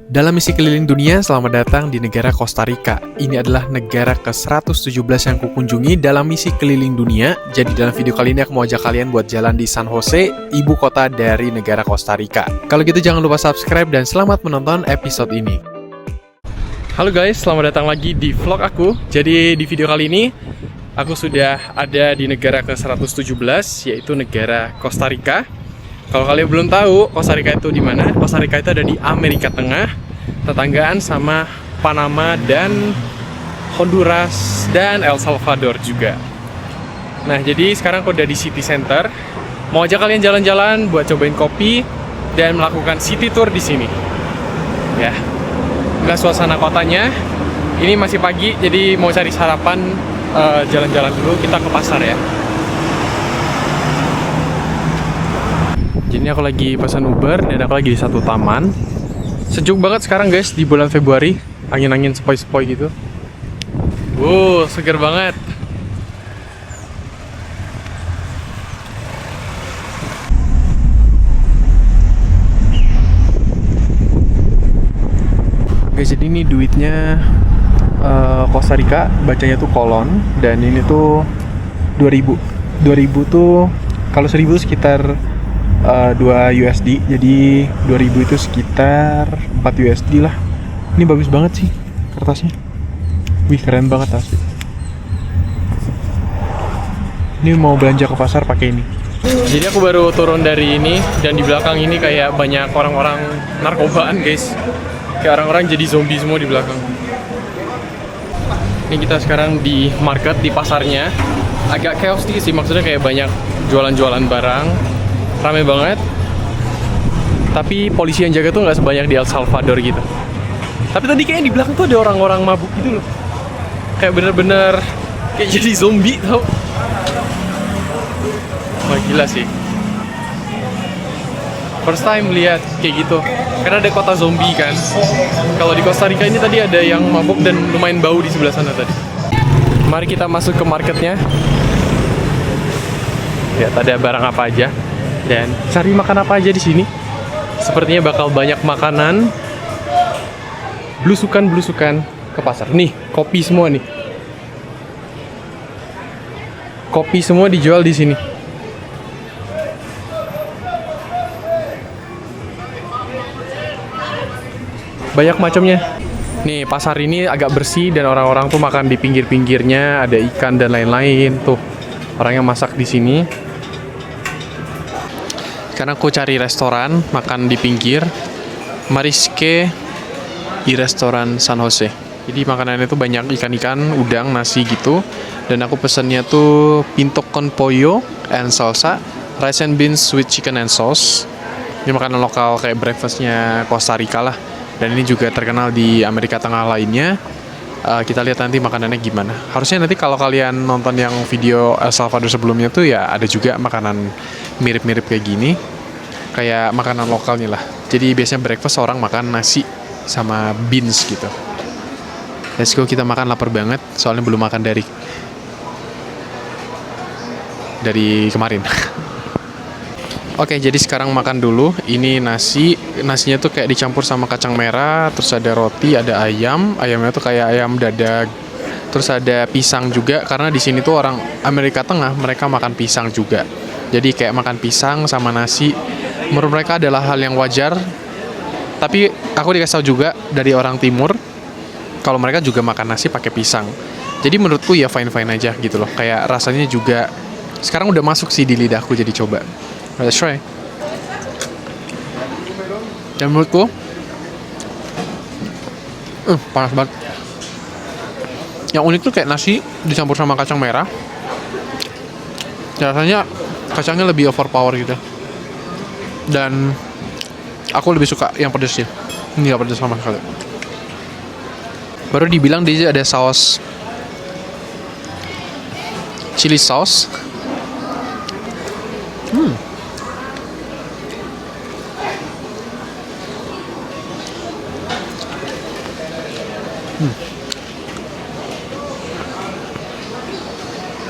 Dalam misi keliling dunia, selamat datang di negara Costa Rica. Ini adalah negara ke-117 yang kukunjungi dalam misi keliling dunia. Jadi dalam video kali ini aku mau ajak kalian buat jalan di San Jose, ibu kota dari negara Costa Rica. Kalau gitu jangan lupa subscribe dan selamat menonton episode ini. Halo guys, selamat datang lagi di vlog aku. Jadi di video kali ini, aku sudah ada di negara ke-117, yaitu negara Costa Rica. Kalau kalian belum tahu, Costa Rica itu di mana? Costa Rica itu ada di Amerika Tengah, tetanggaan sama Panama dan Honduras dan El Salvador juga. Nah, jadi sekarang aku udah di City Center. Mau ajak kalian jalan-jalan buat cobain kopi dan melakukan city tour di sini. Ya, inilah suasana kotanya. Ini masih pagi, jadi mau cari sarapan, jalan-jalan dulu. Kita ke pasar ya. Jadi aku lagi pesan Uber dan aku lagi di satu taman. Sejuk banget sekarang guys di bulan Februari. Angin-angin sepoi-sepoi gitu. Seger banget. Guys, jadi ini duitnya Costa Rica, bacanya tuh kolon. Dan ini tuh 2000. 2000 tuh, kalau 1000 sekitar 2 USD, jadi 2000 itu sekitar 4 USD lah. Ini bagus banget sih kertasnya. Wih, keren banget asli. Ini mau belanja ke pasar pakai ini. Jadi aku baru turun dari ini dan di belakang ini kayak banyak orang-orang narkobaan guys. Kayak orang-orang jadi zombie semua di belakang. Ini kita sekarang di market, di pasarnya. Agak chaos sih, maksudnya kayak banyak jualan-jualan barang. Rame banget, tapi polisi yang jaga tuh nggak sebanyak di El Salvador gitu. Tapi tadi kayaknya di belakang tuh ada orang-orang mabuk gitu loh, kayak bener-bener kayak jadi zombie tau. Wah gila sih, first time lihat kayak gitu, karena ada kota zombie kan. Kalau di Costa Rica ini tadi ada yang mabuk dan lumayan bau di sebelah sana tadi. Mari kita masuk ke marketnya. Lihat ada barang apa aja. Dan cari makan apa aja di sini. Sepertinya bakal banyak makanan. Blusukan-blusukan ke pasar. Nih, kopi semua nih. Kopi semua dijual di sini. Banyak macamnya. Nih, pasar ini agak bersih dan orang-orang tuh makan di pinggir-pinggirnya, ada ikan dan lain-lain. Tuh, orang yang masak di sini. Karena aku cari restoran makan di pinggir, Mariske di restoran San Jose. Jadi makanannya tuh banyak ikan-ikan, udang, nasi gitu. Dan aku pesennya tuh pinto con pollo and salsa, rice and beans with chicken and sauce. Ini makanan lokal kayak breakfastnya Costa Rica lah. Dan ini juga terkenal di Amerika Tengah lainnya. Kita lihat nanti makanannya gimana. Harusnya nanti kalau kalian nonton yang video El Salvador sebelumnya tuh ya ada juga makanan mirip-mirip kayak gini, kayak makanan lokalnya lah. Jadi biasanya breakfast orang makan nasi sama beans gitu. Let's go, kita makan, lapar banget soalnya belum makan dari kemarin. Oke, jadi sekarang makan dulu. Ini nasinya tuh kayak dicampur sama kacang merah, terus ada roti, ada ayamnya tuh kayak ayam dadag. Terus ada pisang juga, karena di sini tuh orang Amerika Tengah mereka makan pisang juga. Jadi kayak makan pisang sama nasi, menurut mereka adalah hal yang wajar. Tapi aku dikasih tahu juga dari orang timur, kalau mereka juga makan nasi pakai pisang. Jadi menurutku ya fine-fine aja gitu loh. Kayak rasanya juga sekarang udah masuk sih di lidahku, jadi coba. Let's try. Dan menurutku panas banget. Yang unik tuh kayak nasi dicampur sama kacang merah. Rasanya kacangnya lebih overpower gitu. Dan aku lebih suka yang pedas sih. Ini gak pedas sama sekali. Baru dibilang di sini ada saus chili sauce.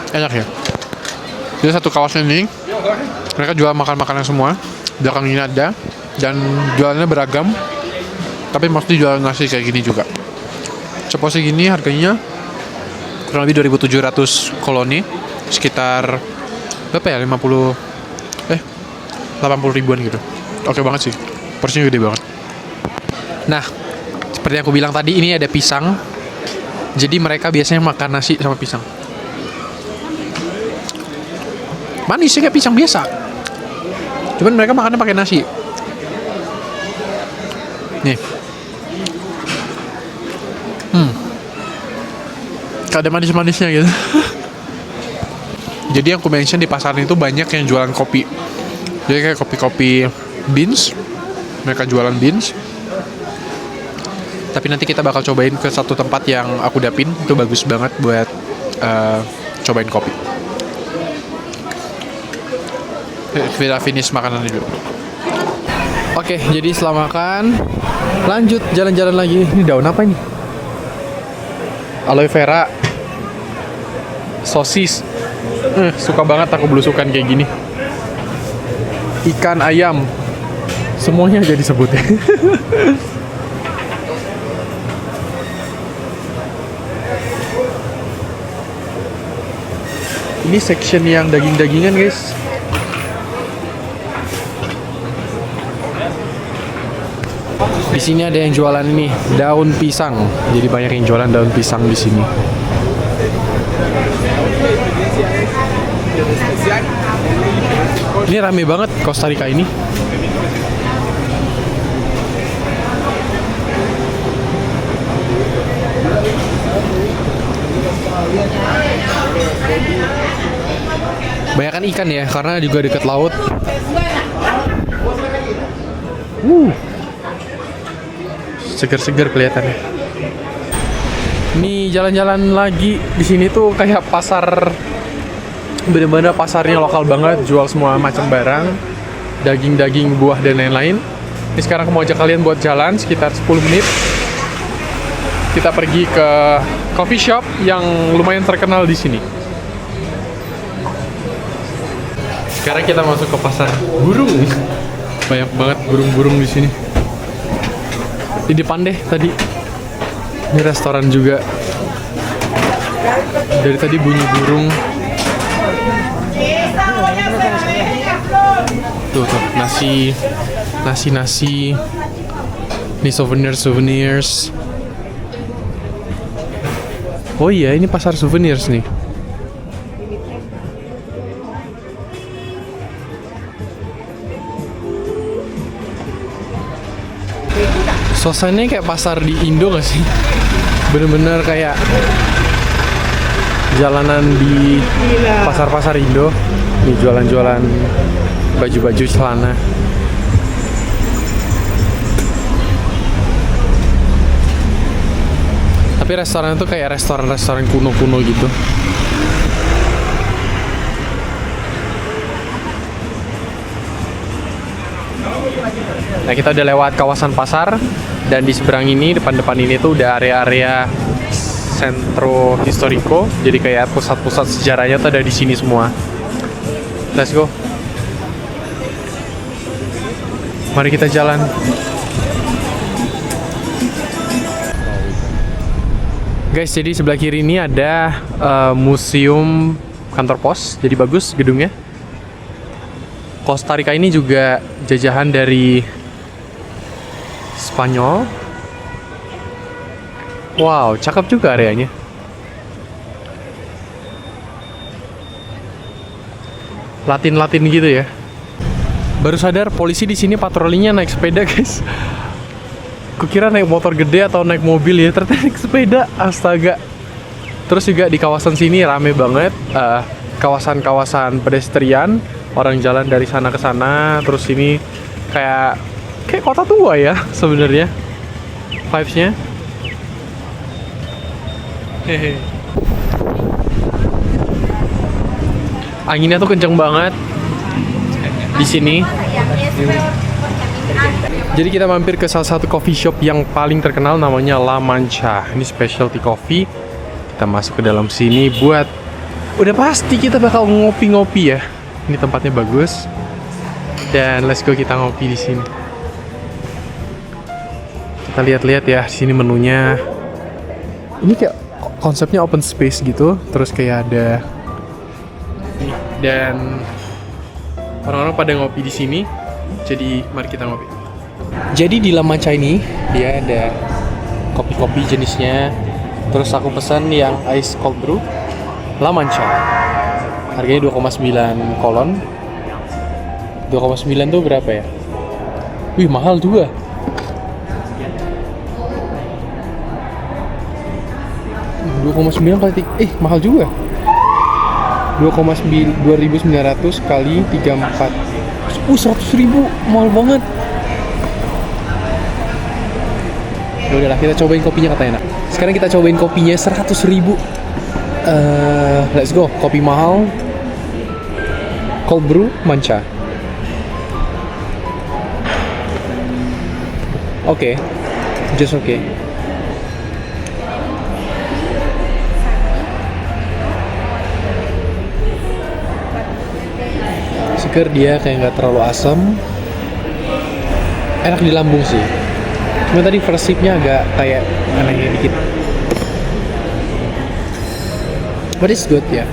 Enak ya. Jadi satu kawasan ini mereka jual makan-makanan semua. Belakang ini ada, dan jualannya beragam. Tapi mesti jualan nasi kayak gini juga. Seporsi gini harganya kurang lebih 2.700 koloni, sekitar berapa ya, 80 ribuan gitu. Oke banget sih, porsinya gede banget. Nah, seperti yang aku bilang tadi, ini ada pisang. Jadi mereka biasanya makan nasi sama pisang. Manis sih kayak pisang biasa, cuman mereka makannya pakai nasi. Nih, ada manis-manisnya gitu. Jadi yang aku mention di pasar itu banyak yang jualan kopi. Jadi kayak kopi-kopi beans, mereka jualan beans. Tapi nanti kita bakal cobain ke satu tempat yang aku dapin, itu bagus banget buat cobain kopi. Kita finish makanan dulu. Oke, jadi setelah makan, lanjut jalan-jalan lagi. Ini daun apa ini? Aloe vera, sosis. Suka banget aku belusukan kayak gini. Ikan, ayam, semuanya jadi sebutnya. Ini section yang daging-dagingan, guys. Di sini ada yang jualan ini, daun pisang. Jadi banyak yang jualan daun pisang di sini. Ini rame banget Costa Rica ini. Banyakan ikan ya, karena juga dekat laut. Seger-seger kelihatannya. Ini jalan-jalan lagi di sini tuh kayak pasar, bener-bener pasarnya lokal banget, jual semua macam barang, daging-daging, buah dan lain-lain. Ini sekarang aku mau ajak kalian buat jalan sekitar 10 menit. Kita pergi ke coffee shop yang lumayan terkenal di sini. Sekarang kita masuk ke pasar burung. Banyak banget burung-burung di sini. Di depan deh tadi. Ini restoran juga. Dari tadi bunyi burung. Tuh, nasi. Ini souvenirs. Oh iya, ini pasar souvenirs nih. Suasananya kayak pasar di Indo gak sih? Bener-bener kayak jalanan di pasar-pasar Indo. Nih jualan-jualan baju-baju, celana. Tapi restoran itu kayak restoran-restoran kuno-kuno gitu. Nah, kita udah lewat kawasan pasar, dan di seberang ini, depan-depan ini tuh udah area-area Centro Historico. Jadi kayak pusat-pusat sejarahnya tuh ada di sini semua. Let's go. Mari kita jalan. Guys, jadi sebelah kiri ini ada museum kantor pos. Jadi bagus gedungnya. Costa Rica ini juga jajahan dari Spanyol. Wow, cakep juga areanya. Latin-Latin gitu ya. Baru sadar polisi di sini patrolinya naik sepeda, guys. Kukira naik motor gede atau naik mobil ya, ternyata naik sepeda. Astaga. Terus juga di kawasan sini rame banget, kawasan-kawasan pedestrian, orang jalan dari sana ke sana. Terus ini kayak kota tua ya sebenarnya vibes-nya. Hehe. Anginnya tuh kenceng banget di sini. Jadi kita mampir ke salah satu coffee shop yang paling terkenal, namanya La Mancha. Ini specialty coffee. Kita masuk ke dalam sini buat, udah pasti kita bakal ngopi-ngopi ya. Ini tempatnya bagus. Dan let's go, kita ngopi di sini. Kita lihat-lihat ya, di sini menunya. Ini kayak konsepnya open space gitu, terus kayak ada nih, dan orang-orang pada ngopi di sini. Jadi mari kita ngopi. Jadi di La Mancha ini dia ada kopi-kopi jenisnya. Terus aku pesan yang ice cold brew La Mancha. Harganya 2,9 kolon. 2,9 tuh berapa ya? Wih, mahal juga. Mahal juga. 2.900 kali 34. 100.000, mahal banget. Ya udahlah, kita cobain kopinya, katanya enak. Sekarang kita cobain kopinya 100.000. Let's go. Kopi mahal, cold brew Mancha. Oke, just okay. Seger, dia kayak nggak terlalu asam, enak di lambung sih. Cuma tadi first sip-nya agak kayak aneh dikit. But it's good ya.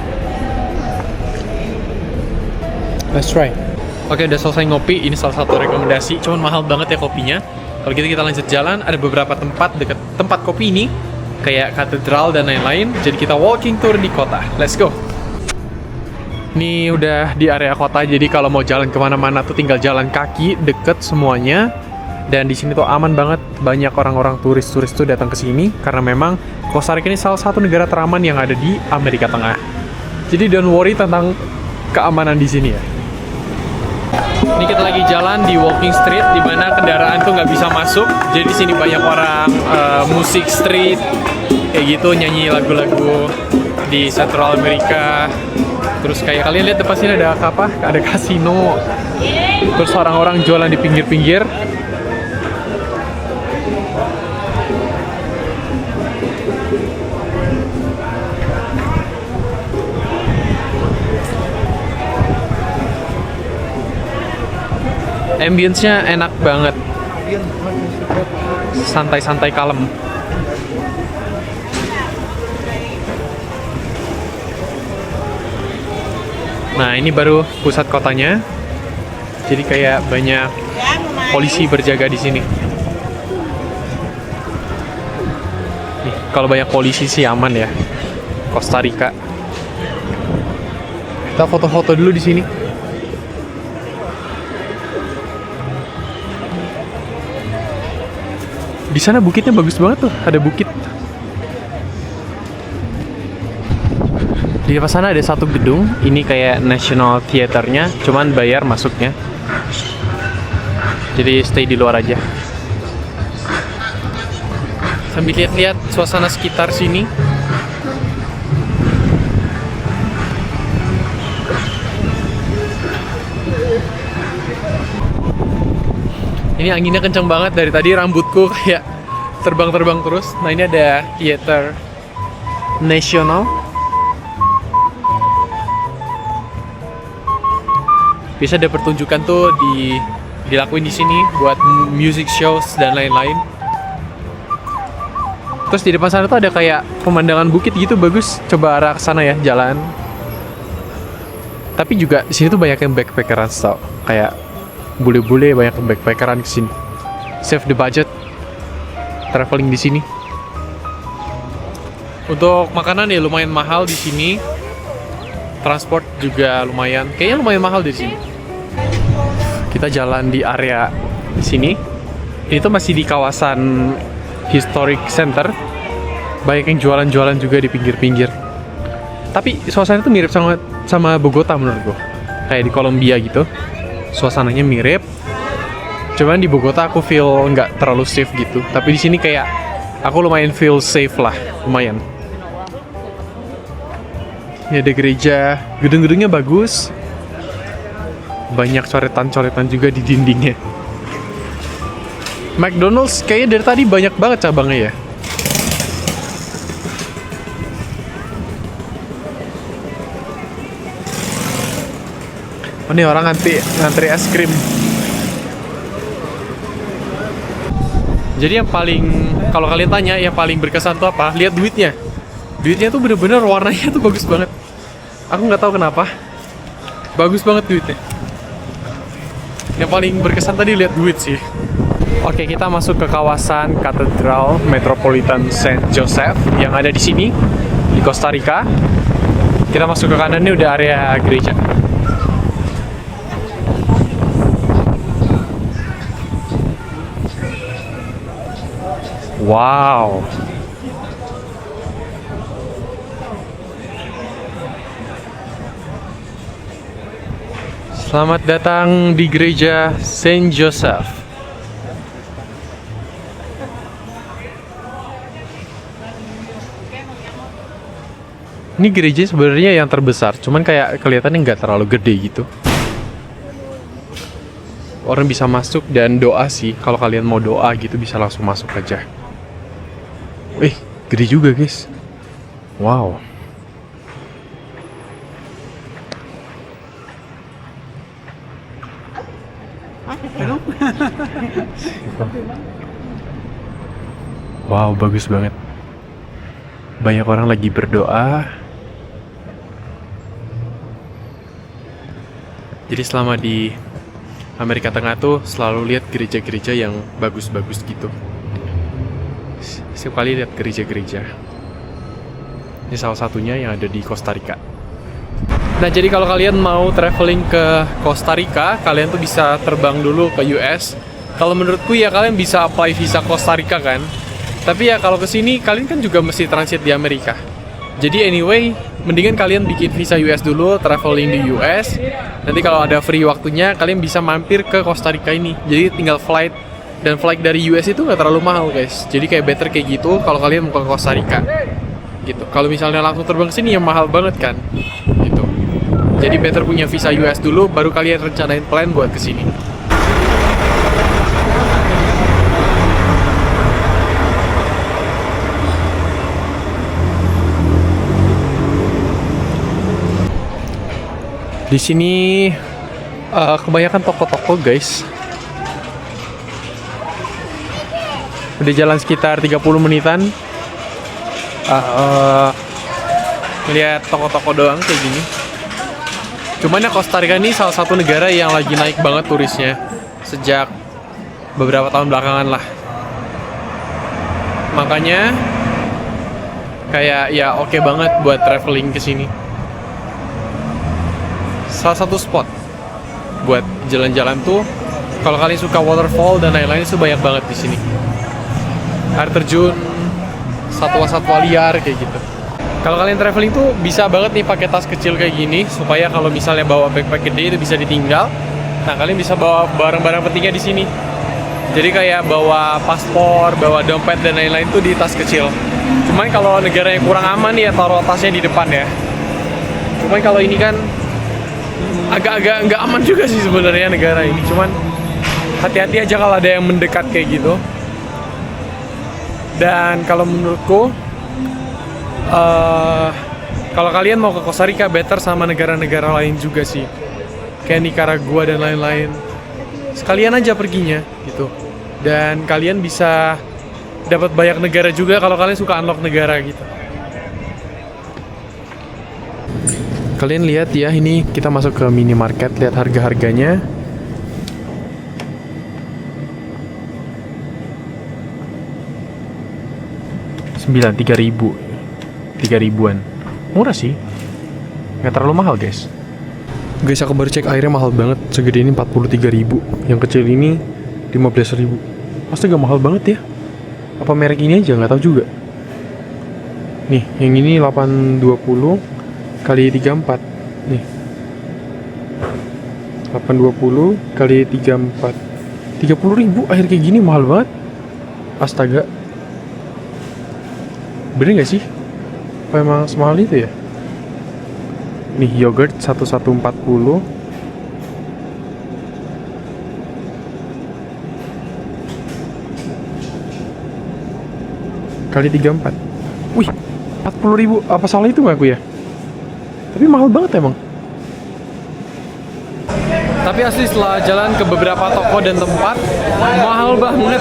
Let's try. Oke, udah selesai ngopi. Ini salah satu rekomendasi. Cuman mahal banget ya kopinya. Kalau gitu kita lanjut jalan. Ada beberapa tempat dekat tempat kopi ini, kayak katedral dan lain-lain. Jadi kita walking tour di kota. Let's go. Ini udah di area kota. Jadi kalau mau jalan kemana-mana tuh tinggal jalan kaki, deket semuanya. Dan di sini tuh aman banget. Banyak orang-orang turis-turis tuh datang ke sini karena memang Costa Rica ini salah satu negara teraman yang ada di Amerika Tengah. Jadi don't worry tentang keamanan di sini ya. Ini kita lagi jalan di walking street di mana kendaraan tuh nggak bisa masuk. Jadi di sini banyak orang musik street kayak gitu, nyanyi lagu-lagu di Central Amerika. Terus kayak kalian lihat depan sini ada apa? Ada kasino. Terus orang-orang jualan di pinggir-pinggir. Ambience-nya enak banget, santai-santai kalem. Nah, ini baru pusat kotanya. Jadi kayak banyak polisi berjaga di sini. Nih, kalau banyak polisi sih aman ya, Costa Rica. Kita foto-foto dulu di sini. Di sana bukitnya bagus banget tuh, ada bukit. Di depan sana ada satu gedung, ini kayak National Theater-nya, cuman bayar masuknya. Jadi stay di luar aja. Sambil lihat-lihat suasana sekitar sini. Ini anginnya kencang banget, dari tadi rambutku kayak terbang-terbang terus. Nah, ini ada Theater National. Bisa ada pertunjukan tuh dilakuin di sini buat music shows dan lain-lain. Terus di depan sana tuh ada kayak pemandangan bukit gitu, bagus. Coba arah ke sana ya, jalan. Tapi juga di sini tuh banyak yang backpackeran tau, kayak bule-bule banyak backpackeran kesini. Save the budget traveling di sini. Untuk makanan ya lumayan mahal di sini. Transport juga lumayan, kayaknya lumayan mahal di sini. Kita jalan di area sini. Ini tuh masih di kawasan Historic Center. Banyak yang jualan-jualan juga di pinggir-pinggir. Tapi suasana itu mirip sama Bogota menurut gue. Kayak di Kolombia gitu. Suasananya mirip, cuman di Bogota aku feel nggak terlalu safe gitu. Tapi di sini kayak aku lumayan feel safe lah, lumayan. Ini ada gereja, gedung-gedungnya bagus, banyak coretan-coretan juga di dindingnya. McDonald's kayaknya dari tadi banyak banget cabangnya ya. Oh, ini orang ngantri es krim. Jadi yang paling, kalau kalian tanya yang paling berkesan tuh apa? Lihat duitnya. Duitnya tuh bener-bener warnanya tuh bagus banget. Aku nggak tahu kenapa. Bagus banget duitnya. Yang paling berkesan tadi lihat duit sih. Oke, kita masuk ke kawasan Katedral Metropolitan Saint Joseph yang ada di sini di Costa Rica. Kita masuk ke kanan, ini udah area gereja. Wow. Selamat datang di gereja Saint Joseph. Ini gereja sebenarnya yang terbesar, cuman kayak kelihatannya nggak terlalu gede gitu. Orang bisa masuk dan doa sih. Kalau kalian mau doa gitu bisa langsung masuk aja. Gede juga guys. Wow. Wow, bagus banget. Banyak orang lagi berdoa. Jadi selama di Amerika Tengah tuh selalu lihat gereja-gereja yang bagus-bagus gitu. Setiap kali lihat gereja-gereja. Ini salah satunya yang ada di Costa Rica. Nah, jadi kalau kalian mau traveling ke Costa Rica, kalian tuh bisa terbang dulu ke US. Kalau menurutku ya kalian bisa apply visa Costa Rica kan. Tapi ya kalau kesini kalian kan juga mesti transit di Amerika. Jadi anyway, mendingan kalian bikin visa US dulu, traveling di US. Nanti kalau ada free waktunya, kalian bisa mampir ke Costa Rica ini. Jadi tinggal flight. Dan flight dari US itu nggak terlalu mahal guys. Jadi kayak better kayak gitu kalau kalian mau ke Costa Rica. Gitu. Kalau misalnya langsung terbang ke sini ya mahal banget kan. Gitu. Jadi better punya visa US dulu, baru kalian rencanain plan buat ke sini. Di sini kebanyakan toko-toko guys. Udah jalan sekitar 30 menitan. Lihat toko-toko doang kayak gini. Cuman ya Costa Rica ini salah satu negara yang lagi naik banget turisnya sejak beberapa tahun belakangan lah. Makanya kayak ya oke banget buat traveling ke sini. Salah satu spot buat jalan-jalan tuh kalau kalian suka waterfall dan lain-lain itu banyak banget di sini. Air terjun, satwa-satwa liar kayak gitu. Kalau kalian traveling tuh bisa banget nih pakai tas kecil kayak gini supaya kalau misalnya bawa backpack gede itu bisa ditinggal. Nah, kalian bisa bawa barang-barang pentingnya di sini. Jadi kayak bawa paspor, bawa dompet dan lain-lain tuh di tas kecil. Cuman kalau negara yang kurang aman ya taruh tasnya di depan ya. Cuman kalau ini kan agak-agak nggak aman juga sih sebenarnya negara ini. Cuman hati-hati aja kalau ada yang mendekat kayak gitu. Dan kalau menurutku kalau kalian mau ke Costa Rica better sama negara-negara lain juga sih. Kayak Nicaragua dan lain-lain. Sekalian aja perginya gitu. Dan kalian bisa dapat banyak negara juga kalau kalian suka unlock negara gitu. Kalian lihat ya, ini kita masuk ke minimarket, lihat harga-harganya. $3.000-an. Murah sih. Nggak terlalu mahal, guys. Guys, aku baru cek airnya mahal banget. Segede ini 43.000. Yang kecil ini 15.000. Pasti gak mahal banget ya. Apa merek ini aja, nggak tahu juga. Nih, yang ini 820 kali 34 nih 820 kali 34 30.000 air kayak gini mahal banget. Astaga, bener gak sih? Apa emang semahal itu ya? Nih yogurt 1140 kali 34. Wih, 40.000. Apa salah itu gak aku ya? Tapi mahal banget emang. Tapi asli setelah jalan ke beberapa toko dan tempat, mahal banget.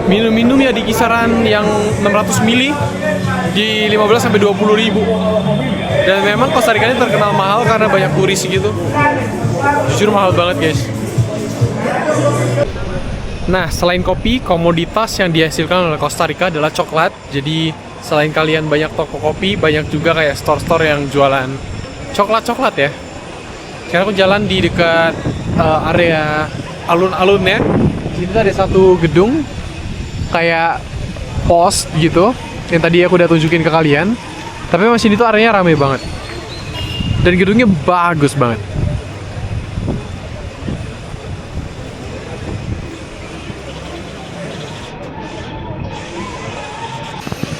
Minum-minum ya di kisaran yang 600 mili di 15 sampai 20 ribu. Dan memang Costa Rica ini terkenal mahal karena banyak turis gitu. Jujur mahal banget guys. Nah, selain kopi, komoditas yang dihasilkan oleh Costa Rica adalah coklat. Jadi, selain kalian banyak toko kopi, banyak juga kayak store-store yang jualan coklat-coklat ya. Sekarang aku jalan di dekat area alun-alunnya. Di situ ada satu gedung kayak pos gitu, yang tadi aku udah tunjukin ke kalian. Tapi masih di situ areanya rame banget. Dan gedungnya bagus banget.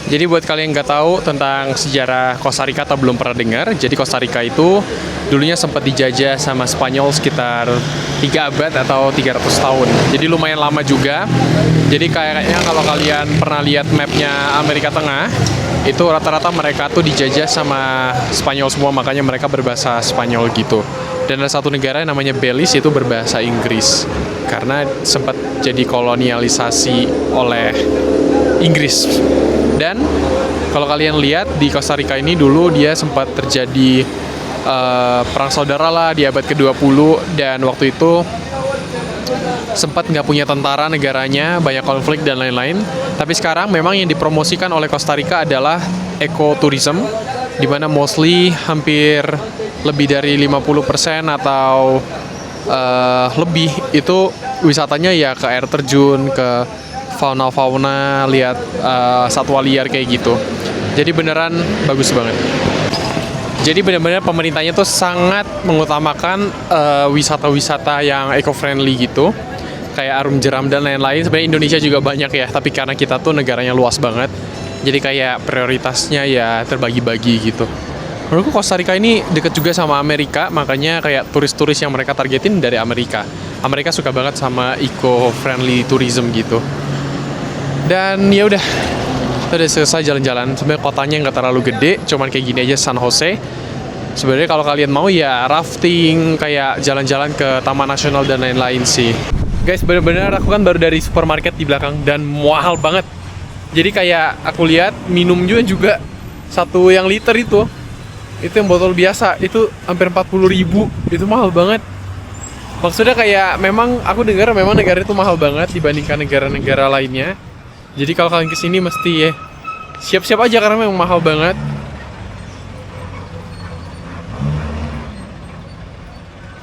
Jadi buat kalian yang nggak tahu tentang sejarah Costa Rica atau belum pernah dengar, jadi Costa Rica itu dulunya sempat dijajah sama Spanyol sekitar 3 abad atau 300 tahun. Jadi lumayan lama juga. Jadi kayaknya kalau kalian pernah lihat mapnya Amerika Tengah, itu rata-rata mereka tuh dijajah sama Spanyol semua, makanya mereka berbahasa Spanyol gitu. Dan ada satu negara yang namanya Belize, itu berbahasa Inggris. Karena sempat jadi kolonialisasi oleh Inggris. Dan kalau kalian lihat di Costa Rica ini dulu dia sempat terjadi perang saudara lah di abad ke-20, dan waktu itu sempat nggak punya tentara negaranya, banyak konflik dan lain-lain. Tapi sekarang memang yang dipromosikan oleh Costa Rica adalah ekotourism, di mana mostly hampir lebih dari 50% atau lebih itu wisatanya ya ke air terjun, ke fauna-fauna, lihat satwa liar kayak gitu. Jadi beneran bagus banget. Jadi benar-benar pemerintahnya tuh sangat mengutamakan wisata-wisata yang eco-friendly gitu. Kayak arum jeram dan lain-lain. Sebenarnya Indonesia juga banyak ya, tapi karena kita tuh negaranya luas banget, jadi kayak prioritasnya ya terbagi-bagi gitu. Menurutku Costa Rica ini deket juga sama Amerika, makanya kayak turis-turis yang mereka targetin dari Amerika. Amerika suka banget sama eco-friendly tourism gitu. Dan ya udah selesai jalan-jalan. Sebenarnya kotanya nggak terlalu gede, cuman kayak gini aja San Jose. Sebenarnya kalau kalian mau ya rafting, kayak jalan-jalan ke Taman Nasional dan lain-lain sih. Guys, bener-bener aku kan baru dari supermarket di belakang dan mahal banget. Jadi kayak aku lihat minum juga satu yang liter itu yang botol biasa itu hampir 40 ribu. Itu mahal banget. Maksudnya kayak memang aku dengar memang negara itu mahal banget dibandingkan negara-negara lainnya. Jadi kalau kalian kesini mesti ya siap-siap aja karena memang mahal banget.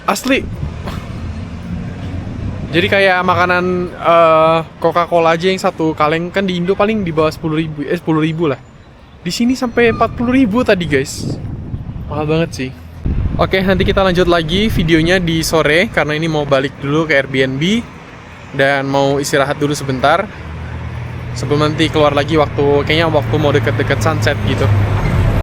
Asli. Jadi kayak makanan Coca-Cola aja yang satu kaleng kan di Indo paling di bawah 10 ribu lah. Di sini sampai 40 ribu tadi guys. Mahal banget sih. Oke, nanti kita lanjut lagi videonya di sore karena ini mau balik dulu ke Airbnb dan mau istirahat dulu sebentar. Sebelum nanti keluar lagi kayaknya waktu mau deket-deket sunset gitu.